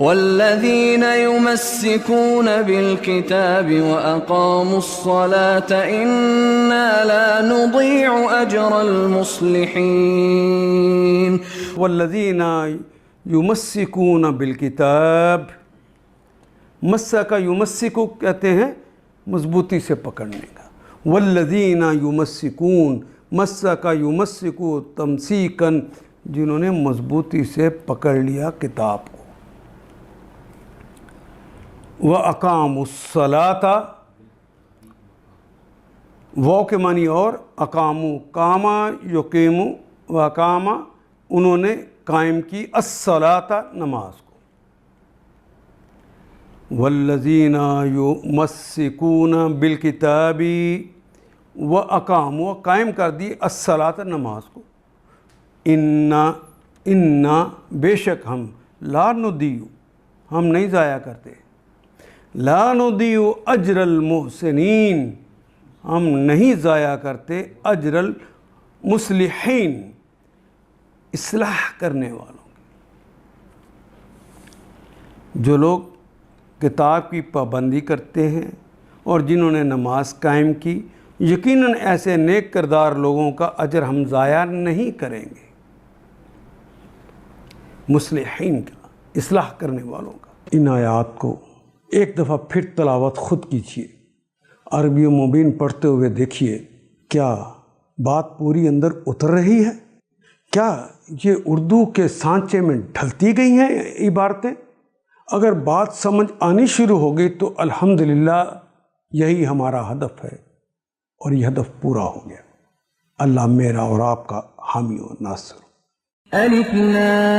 والذين يمسكون بالكتاب وأقاموا الصلاة إنا لا نضيع أجر المصلحين. والذین یمسکون بالکتاب، مسک یمسکو کہتے ہیں مضبوطی سے پکڑنے کا. والذین یمسکون، مسک یمسکو تمسیکن، جنہوں نے مضبوطی سے پکڑ لیا کتاب کو. وَأَقَامُوا الصَّلَاةَ، وہ کے معنی اور، اقامو کاما یقیمو، وَأَقَامَ انہوں نے قائم کی، الصلاۃ نماز کو. والذین یمسکون بالکتاب، وَأَقَامُوا قائم کر دی الصلاۃ نماز کو. انا بے شک ہم، لا نضیع ہم نہیں ضائع کرتے، لا نضیع اجر المحسنین ہم نہیں ضائع کرتے اجر المصلحین اصلاح کرنے والوں کی. جو لوگ کتاب کی پابندی کرتے ہیں اور جنہوں نے نماز قائم کی، یقیناً ایسے نیک کردار لوگوں کا اجر ہم ضائع نہیں کریں گے. مصلحین کا، اصلاح کرنے والوں کا. ان آیات کو ایک دفعہ پھر تلاوت خود کیجیے، عربی و مبین پڑھتے ہوئے دیکھیے کیا بات پوری اندر اتر رہی ہے، کیا یہ اردو کے سانچے میں ڈھلتی گئی ہیں عبارتیں. اگر بات سمجھ آنی شروع ہو گئی تو الحمدللہ یہی ہمارا ہدف ہے، اور یہ ہدف پورا ہو گیا. اللہ میرا اور آپ کا حامی و ناصر. الف لام